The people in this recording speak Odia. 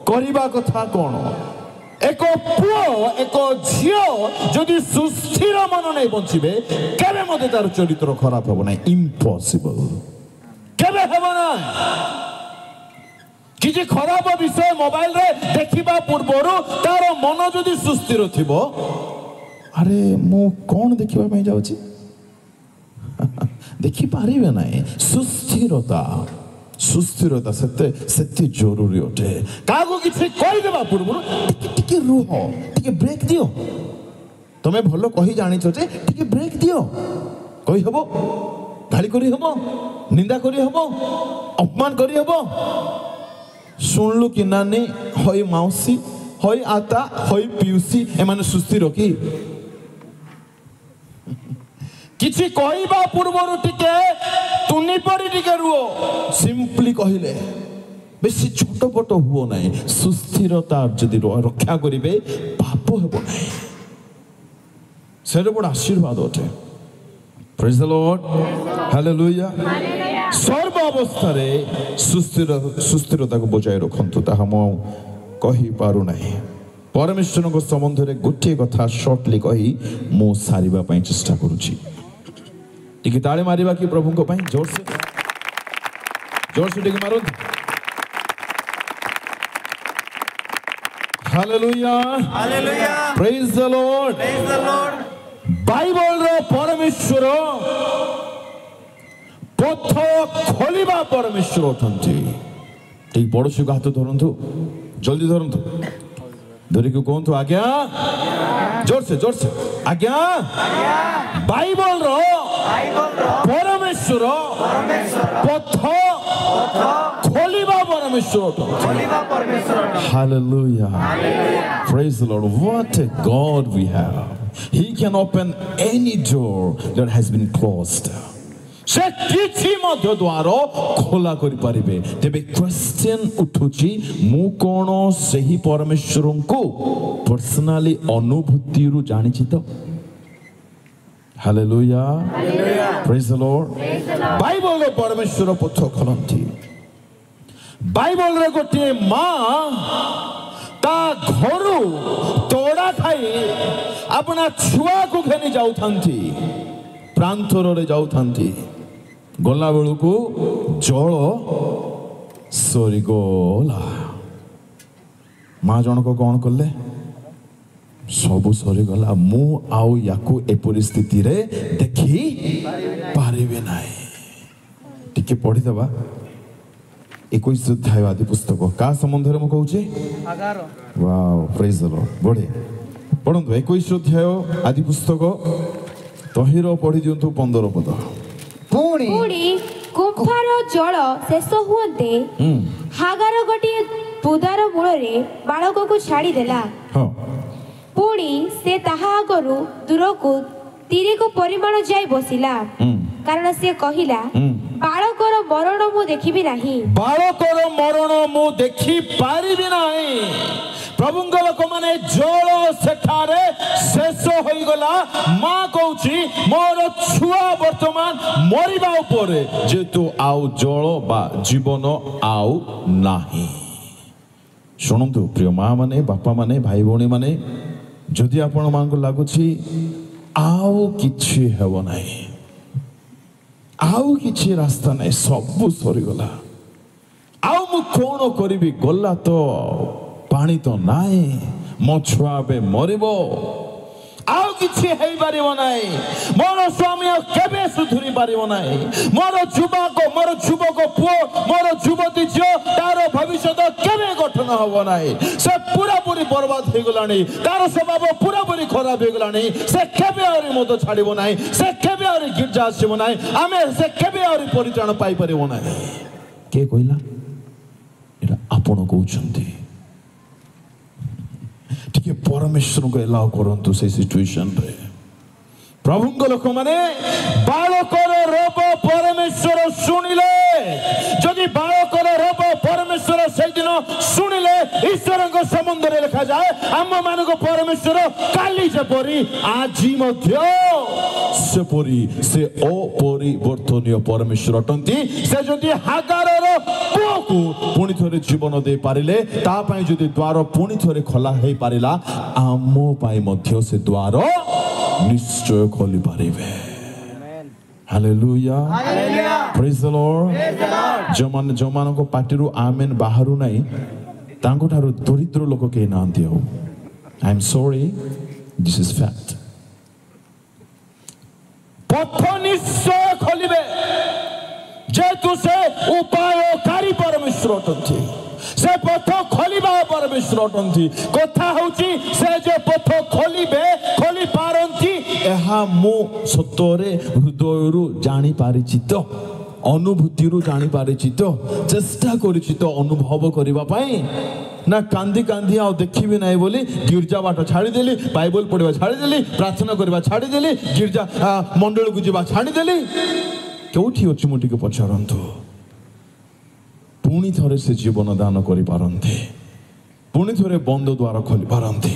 କରିବା କଥା କ'ଣ? ଏକ ପୁଅ ଏକ ଝିଅ ଯଦି ସୁସ୍ଥିର ମନ ନେଇ ବଞ୍ଚିବେ କେବେ ମଧ୍ୟ ତାର ଚରିତ୍ର ଖରାପ ହେବ ନାହିଁ। ଇମ୍ପସିବଲ, କେବେ ହେବ ନାହିଁ। କିଛି ଖରାପ ବିଷୟ ମୋବାଇଲରେ ଦେଖିବା ପୂର୍ବରୁ ତାର ମନ ଯଦି ସୁସ୍ଥିର ଥିବ, ଆରେ ମୁଁ କ'ଣ ଦେଖିବା ପାଇଁ ଯାଉଛି ଦେଖିପାରିବେ ନାହିଁ। ସୁସ୍ଥିରତା ସେତେ ଜରୁରୀ ଅଟେ। କାହାକୁ କିଛି କହିଦେବା ପୂର୍ବରୁ ଟିକେ ରୁହ, ଟିକେ ବ୍ରେକ୍ ଦିଅ। ତମେ ଭଲ କହି ଜାଣିଛ ଯେ ଟିକେ ବ୍ରେକ୍ ଦିଅ। କହିହେବ, ଗାଳି କରିହେବ, ନିନ୍ଦା କରିହେବ, ଅପମାନ କରିହେବ। ଶୁଣିଲୁ କି ନାନୀ, ହଇ ମାଉସୀ, ହଇ ଆତା, ହଇ ପିଉସୀ, ଏମାନେ ସୁସ୍ଥିର କି? କିଛି କହିବା ପୂର୍ବରୁ ଟିକେ ତୁନି ପରି ଟିକେ ରୁହ। ସିମ୍ପଲି କହିଲେ ବେଶୀ ଛୋଟପଟ ହୁଅ ନାହିଁ। ସୁସ୍ଥିରତା ଯଦି ରକ୍ଷା କରିବେ ପାପ ହେବ ନାହିଁ। ସେଟା ବଡ଼ ଆଶୀର୍ବାଦ ଅଟେ। ପ୍ରେଜ୍ ଦ ଲର୍ଡ, ହାଲେଲୁୟା। ସର୍ବ ଅବସ୍ଥାରେ ସୁସ୍ଥିରତାକୁ ବଜାୟ ରଖନ୍ତୁ। ତାହା ମୁଁ କହିପାରୁନାହିଁ। ପରମେଶ୍ୱରଙ୍କ ସମ୍ବନ୍ଧରେ ଗୋଟିଏ କଥା ସର୍ଟଲି କହି ମୁଁ ସାରିବା ପାଇଁ ଚେଷ୍ଟା କରୁଛି। ଟିକେ ତାଳି ମାରିବା କି ପ୍ରଭୁଙ୍କ ପାଇଁ? ଜୋରସେ ଟିକେ ମାରନ୍ତୁ। ହାଲେଲୁୟା, ପ୍ରେଜ୍ ଦ ଲର୍ଡ। ବାଇବଲର ପରମେଶ୍ୱର ପଥ ଖୋଲିବା ପରମେଶ୍ୱର ଅଟନ୍ତି। ଟିକେ ପଡ଼ୋଶୀକୁ ହାତ ଧରନ୍ତୁ, ଜଲ୍ଦି ଧରନ୍ତୁ, ଧରିକି କୁହନ୍ତୁ ଆଜ୍ଞା। ଜୋରସେ ଆଜ୍ଞା। ବାଇବଲର ପରମେଶ୍ୱର ପଥ ଖୋଲିବା ପରମେଶ୍ୱର ଅଟନ୍ତି। Hallelujah. Praise the Lord. What a God we have. He can open any door that has been closed. ସେ କିଛି ମଧ୍ୟ ଦ୍ୱାର ଖୋଲା କରିପାରିବେ। ତେବେ କ୍ୱେଶ୍ଚନ ଉଠୁଛି, ମୁଁ କ'ଣ ସେହି ପରମେଶ୍ୱରଙ୍କୁ ପର୍ସନାଲି ଅନୁଭୂତିରୁ ଜାଣିଛି ତ? ହାଲେଲୁୟା, ପ୍ରେଜ୍ ଦ ଲର୍ଡ। ବାଇବଲର ପରମେଶ୍ୱର ପଥ ଖୋଲନ୍ତି। ବାଇବଲରେ ଗୋଟିଏ ମା ତା ଘରୁ ତୋଡ଼ା ଖାଇ ଆପଣା ଛୁଆକୁ ଘେନି ଯାଉଥାନ୍ତି, ପ୍ରାନ୍ତରରେ ଯାଉଥାନ୍ତି। ଗଲା ବେଳକୁ ଜଳ ସରିଗଲା। ମା ଜଣକ କ'ଣ କଲେ? ସବୁ ସରିଗଲା, ମୁଁ ଆଉ ୟାକୁ ଏ ପରିସ୍ଥିତିରେ ଦେଖି ପାରିବି ନାହିଁ। ଟିକେ ପଢ଼ିଦେବା 21 ଅଧ୍ୟାୟ ଆଦି ପୁସ୍ତକ। କାହା ସମ୍ବନ୍ଧରେ ମୁଁ କହୁଛି? ୱାଓ, ପ୍ରେଜ୍ ଦ ଲର୍ଡ। ବଢ଼ିଆ, ପଢ଼ନ୍ତୁ 21 ଅଧ୍ୟାୟ ଆଦି ପୁସ୍ତକ। ତହିଁର ପଢ଼ି ଦିଅନ୍ତୁ 15 ପଦ। ପୁଣି ଗୁମ୍ଫାର ଜଳ ଶେଷ ହୁଅନ୍ତେ ହାଗାର ଗୋଟିଏ ବୁଦାର ମୂଳରେ ବାଳକକୁ ଛାଡ଼ିଦେଲା। ପୁଣି ସେ ତାହା ଆଗରୁ ଦୂରକୁ ତିରେକ ପରିମାଣ ଯାଇ ବସିଲା, କାରଣ ସେ କହିଲା, ବାଳକର ମରଣ ମୁଁ ଦେଖିବି ନାହିଁ। ବାଳକର ମରଣ ମୁଁ ଦେଖିପାରିବି ନାହିଁ। ପ୍ରଭୁଙ୍କ ଲୋକମାନେ, ଜଳ ସେଠାରେ ଶେଷ ହୋଇଗଲା। ମା କହୁଛି, ମୋର ଛୁଆ ବର୍ତ୍ତମାନ ମରିବା ଉପରେ, ଯେହେତୁ ଆଉ ଜଳ ବା ଜୀବନ ଆଉ ନାହିଁ। ଶୁଣନ୍ତୁ ପ୍ରିୟ ମା ମାନେ, ବାପା ମାନେ, ଭାଇ ଭଉଣୀ ମାନେ, ଯଦି ଆପଣ ମାନଙ୍କୁ ଲାଗୁଛି ଆଉ କିଛି ହେବ ନାହିଁ, ଆଉ କିଛି ରାସ୍ତା ନାହିଁ, ସବୁ ସରିଗଲା, ଆଉ ମୁଁ କ'ଣ କରିବି, ଗଲା ତ, ପାଣି ତ ନାହିଁ, ମୋ ଛୁଆ ଏବେ ମରିବ, ଆଉ କିଛି ହେଇପାରିବ ନାହିଁ, ମୋର ସ୍ୱାମୀ ଆଉ କେବେ ସୁଧୁରି ପାରିବ ନାହିଁ, ମୋର ଯୁବକ ପୁଅ, ମୋର ଯୁବତୀ ଝିଅ, ତାର ଭବିଷ୍ୟତ କେବେ ଗଠନ ହେବ ନାହିଁ, ସେ ପୁରାପୁରି ବର୍ବାଦ ହେଇଗଲାଣି, ତାର ସ୍ୱଭାବ ପୁରାପୁରି ଖରାପ ହେଇଗଲାଣି, ସେ କେବେ ଆହୁରି ମଦ ଛାଡ଼ିବ ନାହିଁ, ସେ କେବେ ଆହୁରି ଗିର୍ଜା ଆସିବ ନାହିଁ, ସେ କେବେ ଆହୁରି ପରିତ୍ରାଣ ପାଇପାରିବ ନାହିଁ। କିଏ କହିଲା? ଏଇଟା ଆପଣ କହୁଛନ୍ତି। ଟିକେ ପରମେଶ୍ୱରଙ୍କୁ ଏଲାଉ କରନ୍ତୁ ସେ ସିଚୁଏସନରେ। ପ୍ରଭୁଙ୍କ ଲୋକମାନେ, ବାଳକର ରୋଗ ପରମେଶ୍ୱର ଶୁଣିଲେ, ଯଦି ବାଳକର ରୋଗ ପରମେଶ୍ୱର ସେଇଦିନ ଶୁଣିଲେ, ଈଶ୍ୱରଙ୍କ ସମ୍ବନ୍ଧରେ ଲେଖାଯାଏ, ଆମମାନଙ୍କୁ ପରମେଶ୍ୱର କାଲି ଯେପରି ଆଜି ମଧ୍ୟ ସେପରି ସେ ଅପରିବର୍ତ୍ତନୀୟ ପରମେଶ୍ୱର ଅଟନ୍ତି। ସେ ଯଦି ହାଗାରର ପୁଅକୁ को पुणी थोरे जीवन दे पारिले ता पई जदि द्वार पुणी थोरे खोला हे पारिला आमो पई मध्य से द्वार निश्चय खोली पारिबे हालेलुया प्रेज द लॉर्ड जमान को पाटिरु आमेन बाहरु नाही तांको ठारु दरिद्र लोक के नांती हो I am sorry this is fact पथ निश्चय खोलिबे जेतु से उपायकारी परमेश्वर अटंती से पथ खोलिबा परमेश्वर अटंती कथा होची से जे पथ खोलिबे खोली पारंती एहा मो सतरे हृदयरु जानि पारिछि तो अनुभूतिरु जानि पारिछि तो चेष्टा करिछि तो अनुभव करिबा पई ना कांदी कांदी आ देखिबे नाही बोली गिरजा बाट छाड़ी देली बाइबल पढ़िबा छाड़ी देली प्रार्थना करबा छाड़ी देली गिरजा मंडल को जीवा छाड़ी देली केउठी अछि मोटी के पछरंतु पुणी थरे से जीवन दान करि पारंते पुणी थरे बंद द्वार खोली पारंते